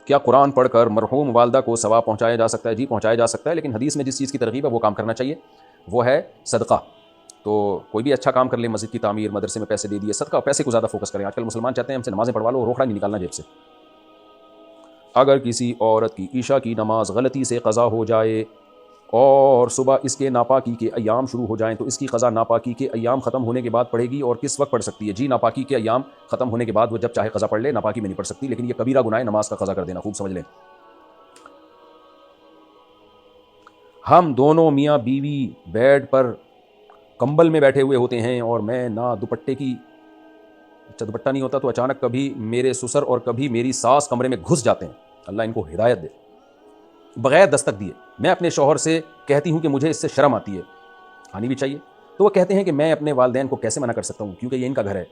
کیا قرآن پڑھ کر مرحوم والدہ کو ثواب پہنچایا جا سکتا ہے؟ جی پہنچایا جا سکتا ہے، لیکن حدیث میں جس چیز کی ترغیب ہے وہ کام کرنا چاہیے، وہ ہے صدقہ۔ تو کوئی بھی اچھا کام کر لے، مسجد کی تعمیر، مدرسے میں پیسے دے دیے، صدقہ، پیسے کو زیادہ فوکس کریں۔ آج کل مسلمان چاہتے ہیں ہم سے نمازیں پڑھوا لو، روکڑا نہیں نکالنا جیب سے۔ اگر کسی عورت کی عشاء کی نماز غلطی سے قضا ہو جائے اور صبح اس کے ناپاکی کے ایام شروع ہو جائیں تو اس کی قضا ناپاکی کے ایام ختم ہونے کے بعد پڑے گی، اور کس وقت پڑھ سکتی ہے؟ جی ناپاکی کے ایام ختم ہونے کے بعد وہ جب چاہے قضا پڑھ لے، ناپاکی میں نہیں پڑھ سکتی، لیکن یہ کبیرہ گناہ ہے نماز کا قضا کر دینا، خوب سمجھ لیں۔ ہم دونوں میاں بیوی بیڈ پر کمبل میں بیٹھے ہوئے ہوتے ہیں اور میں نہ دوپٹہ نہیں ہوتا، تو اچانک کبھی میرے سسر اور کبھی میری ساس کمرے میں گھس جاتے ہیں، اللہ ان کو ہدایت دے، بغیر دستک دیے۔ میں اپنے شوہر سے کہتی ہوں کہ مجھے اس سے شرم آتی ہے، آنی بھی چاہیے، تو وہ کہتے ہیں کہ میں اپنے والدین کو کیسے منع کر سکتا ہوں کیونکہ یہ ان کا گھر ہے،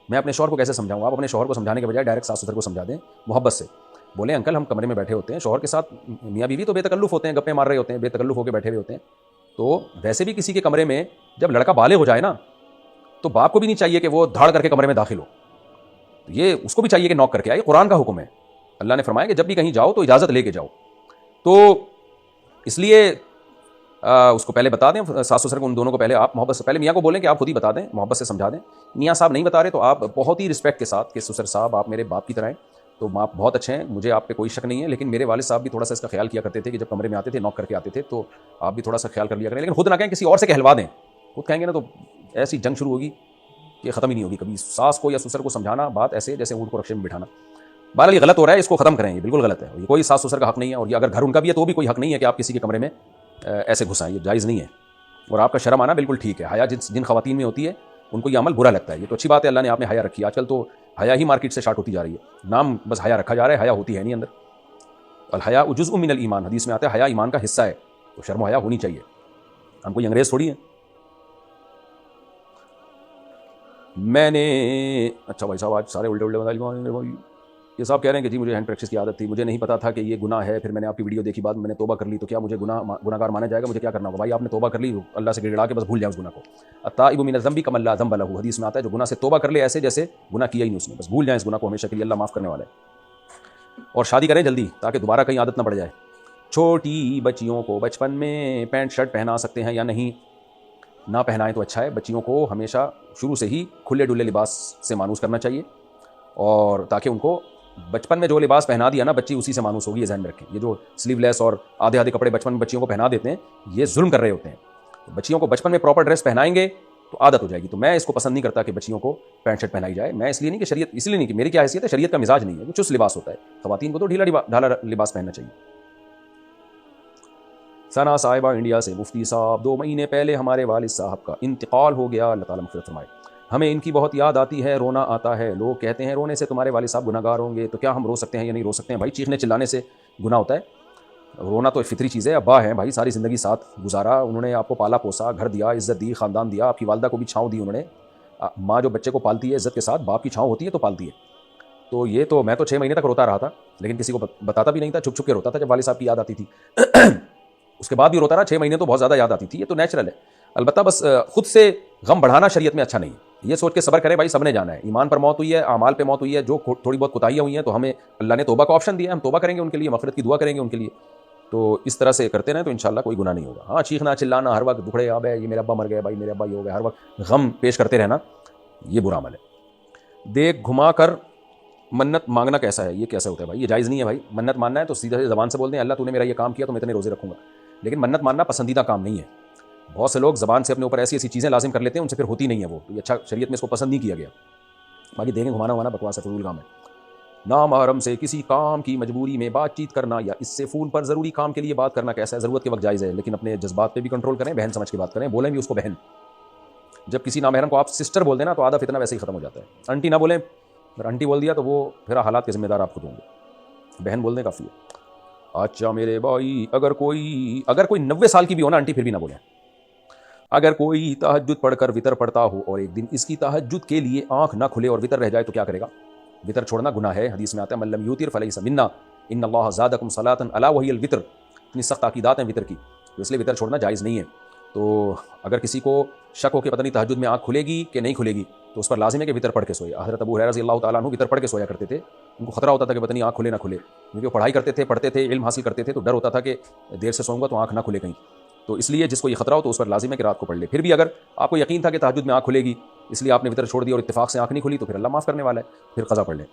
میں اپنے شوہر کو کیسے سمجھاؤں؟ آپ اپنے شوہر کو سمجھانے کے بجائے ڈائریکٹ ساس سسر کو سمجھا دیں، محبت سے بولیں انکل ہم کمرے میں بیٹھے ہوتے ہیں، شوہر کے ساتھ میاں بیوی تو بے تکلف ہوتے ہیں، گپیں مار رہے ہوتے ہیں، بے تکلف ہو کے بیٹھے ہوئے ہوتے ہیں، تو ویسے بھی کسی کے کمرے میں جب لڑکا بالغ ہو جائے نا تو باپ کو بھی نہیں چاہیے کہ وہ دھاڑ کر کے کمرے میں داخل ہو، یہ اس کو بھی چاہیے کہ نوک کر کے آئے، قرآن کا حکم ہے، اللہ نے فرمایا کہ جب بھی کہیں جاؤ تو اجازت لے کے جاؤ، تو اس لیے اس کو پہلے بتا دیں، ساس سسر کو ان دونوں کو پہلے آپ محبت سے، پہلے میاں کو بولیں کہ آپ خود ہی بتا دیں، محبت سے سمجھا دیں، میاں صاحب نہیں بتا رہے تو آپ بہت ہی رسپیکٹ کے ساتھ کہ سسر صاحب آپ میرے باپ کی طرح ہیں، تو آپ بہت اچھے ہیں، مجھے آپ پہ کوئی شک نہیں ہے، لیکن میرے والد صاحب بھی تھوڑا سا اس کا خیال کیا کرتے تھے کہ جب کمرے میں آتے تھے نوک کر کے آتے تھے، تو آپ بھی تھوڑا سا خیال کر لیا کریں، لیکن خود نہ کہیں، کسی اور سے کہلوا دیں، خود کہیں گے نا تو ایسی جنگ شروع ہوگی کہ ختم ہی نہیں ہوگی کبھی، ساس کو یا سسر کو سمجھانا بات ایسے جیسے اونٹ کو رکشے میں بٹھانا۔ بہرحال یہ غلط ہو رہا ہے، اس کو ختم کریں، یہ بالکل غلط ہے، یہ کوئی ساس سسر کا حق نہیں ہے، اور یہ اگر گھر ان کا بھی ہے تو بھی کوئی حق نہیں ہے کہ آپ کسی کے کمرے میں ایسے گھسائیں، یہ جائز نہیں ہے، اور آپ کا شرم آنا بالکل ٹھیک ہے، حیا جن خواتین میں ہوتی ہے ان کو یہ عمل برا لگتا ہے، یہ تو اچھی بات ہے، اللہ نے آپ نے حیا رکھی ہے، آج کل تو حیا ہی مارکیٹ سے شارٹ ہوتی جا رہی ہے، نام بس حیا رکھا جا رہا ہے، حیا ہوتی ہے نہیں اندر، الحیا جزء من الایمان، حدیث میں آتا ہے حیا ایمان کا حصہ ہے، تو شرم و حیا ہونی چاہیے، ہم کوئی انگریز تھوڑی ہیں۔ میں نے اچھا بھائی صاحب آج سارے الٹے بھائی یہ صاحب کہہ رہے ہیں کہ جی مجھے ہینڈ پریکٹس کی عادت تھی، مجھے نہیں پتا تھا کہ یہ گناہ ہے، پھر میں نے آپ کی ویڈیو دیکھی، بعد میں نے توبہ کر لی، تو کیا مجھے گناہ گار مانا جائے گا؟ مجھے کیا کرنا ہوگا؟ بھائی آپ نے توبہ کر لی، اللہ سے گڑگڑا کے بس بھول جائیں اس گناہ کو، التائب من الذنب کمن لا ذنب له، حدیث میں آتا ہے جو گناہ سے توبہ کر لے ایسے جیسے گناہ کیا ہی نہیں اس نے، بس بھول جائیں اس گناہ کو ہمیشہ کے لیے، اللہ معاف کرنے والا ہے۔ اور شادی کریں جلدی تاکہ دوبارہ کہیں عادت نہ پڑ جائے۔ چھوٹی بچیوں کو بچپن میں پینٹ شرٹ پہنا سکتے ہیں یا نہیں؟ نہ پہنائیں تو اچھا ہے، بچیوں کو ہمیشہ شروع سے ہی کھلے ڈلے لباس سے مانوس کرنا چاہیے، اور تاکہ ان کو بچپن میں جو لباس پہنا دیا نا بچی اسی سے مانوس ہوگی، یہ ذہن میں رکھیں، یہ جو سلیو لیس اور آدھے آدھے کپڑے بچپن میں بچیوں کو پہنا دیتے ہیں یہ ظلم کر رہے ہوتے ہیں، بچیوں کو بچپن میں پراپر ڈریس پہنائیں گے تو عادت ہو جائے گی، تو میں اس کو پسند نہیں کرتا کہ بچیوں کو پینٹ شرٹ پہنائی جائے، میں اس لیے نہیں کہ شریعت، اس لیے نہیں کہ میری کیا حیثیت ہے، شریعت کا مزاج نہیں ہے، وہ چست لباس ہوتا ہے، خواتین کو تو ڈھالا لباس پہننا چاہیے۔ ثنا صاحبہ انڈیا سے، مفتی صاحب 2 مہینے پہلے ہمارے والد صاحب کا انتقال ہو گیا، اللہ تعالیٰ مغفرت فرمائے، ہمیں ان کی بہت یاد آتی ہے، رونا آتا ہے، لوگ کہتے ہیں رونے سے تمہارے والد صاحب گناہ گار ہوں گے، تو کیا ہم رو سکتے ہیں یا نہیں رو سکتے ہیں؟ بھائی چیخنے چلانے سے گناہ ہوتا ہے؟ رونا تو فطری چیز ہے، ابا ہیں بھائی، ساری زندگی ساتھ گزارا، انہوں نے آپ کو پالا پوسا، گھر دیا، عزت دی، خاندان دیا، آپ کی والدہ کو بھی چھاؤں دی انہوں نے، ماں جو بچے کو پالتی ہے عزت کے ساتھ، باپ کی چھاؤں ہوتی ہے تو پالتی ہے، تو یہ تو میں تو 6 مہینے تک روتا رہا تھا، لیکن کسی کو بتاتا بھی نہیں تھا، چھپ چھپ کے روتا تھا جب والد صاحب کی یاد آتی تھی اس کے بعد بھی روتا رہا، 6 مہینے تو بہت زیادہ یاد آتی تھی، یہ تو نیچرل ہے، البتہ بس خود سے غم بڑھانا شریعت میں اچھا نہیں ہے، یہ سوچ کے صبر کریں بھائی سب نے جانا ہے، ایمان پر موت ہوئی ہے، اعمال پہ موت ہوئی ہے، جو تھوڑی بہت کوتاہیاں ہوئی ہیں تو ہمیں اللہ نے توبہ کا آپشن دیا ہے، ہم توبہ کریں گے ان کے لیے، مغفرت کی دعا کریں گے ان کے لیے، تو اس طرح سے کرتے رہیں تو انشاءاللہ کوئی گناہ نہیں ہوگا۔ ہاں چیخنا چلانا ہر وقت دکھڑے اب ہے، یہ میرا ابا مر گیا، بھائی میرے ابا یہ ہو گیا، ہر وقت غم پیش کرتے رہنا یہ برا عمل ہے۔ دیکھ گھما کر منت مانگنا کیسا ہے؟ یہ کیسا ہوتا ہے بھائی؟ یہ جائز نہیں ہے بھائی، منت ماننا ہے تو سیدھے زبان سے بول دیں اللہ تو نے میرا یہ کام کیا تو میں اتنے روزے رکھوں گا، لیکن منت ماننا پسندیدہ کام نہیں ہے، بہت سے لوگ زبان سے اپنے اوپر ایسی ایسی چیزیں لازم کر لیتے ہیں ان سے پھر ہوتی نہیں ہے وہ، یہ اچھا شریعت میں اس کو پسند نہیں کیا گیا، باقی دیکھیں گھمانا ومانا بکواس ہے، فضول کام ہے۔ نامحرم سے کسی کام کی مجبوری میں بات چیت کرنا یا اس سے فون پر ضروری کام کے لیے بات کرنا کیسا ہے؟ ضرورت کے وقت جائز ہے، لیکن اپنے جذبات پہ بھی کنٹرول کریں، بہن سمجھ کے بات کریں، بولیں بھی اس کو بہن، جب کسی نامحرم کو آپ سسٹر بول دیں نا تو آدھا فتنہ ویسے ہی ختم ہو جاتا ہے، آنٹی نہ بولیں، اگر آنٹی بول دیا تو وہ پھر حالات کے ذمہ دار آپ خود ہوں گے، بہن بولنے کافی ہے۔ اچھا میرے بھائی اگر کوئی 90 سال کی بھی ہو نا آنٹی پھر بھی نہ بولیں، اگر کوئی تہجد پڑھ کر وطر پڑھتا ہو اور ایک دن اس کی تہجد کے لیے آنکھ نہ کھلے اور وطر رہ جائے تو کیا کرے گا؟ وطر چھوڑنا گناہ ہے، حدیث میں آتا ہے من لم یوتر فلیس منا، ان اللہ زادکم صلاۃ الا وہی الوتر، اتنی سخت عقیدات ہیں وطر کی، تو اس لیے وطر چھوڑنا جائز نہیں ہے، تو اگر کسی کو شک ہو کہ پتہ نہیں تہجد میں آنکھ کھلے گی کہ نہیں کھلے گی تو اس پر لازم ہے کہ وطر پڑھ کے سوئے۔ حضرت ابو ہریرہ رضی اللہ تعالیٰ عنہ وطر پڑھ کے سویا کرتے تھے، ان کو خطرہ ہوتا تھا کہ پتہ نہیں آنکھ کھلے نہ کھلے، کیونکہ وہ پڑھائی کرتے تھے، پڑھتے تھے، علم حاصل کرتے تھے، تو ڈر ہوتا تھا کہ دیر سے سوؤں گا تو آنکھ نہ کھلے کہیں، تو اس لیے جس کو یہ خطرہ ہو تو اس پر لازم ہے کہ رات کو پڑھ لے۔ پھر بھی اگر آپ کو یقین تھا کہ تہجد میں آنکھ کھلے گی، اس لیے آپ نے وطر چھوڑ دیا اور اتفاق سے آنکھ نہیں کھلی، تو پھر اللہ معاف کرنے والا ہے، پھر قضا پڑھ لیں۔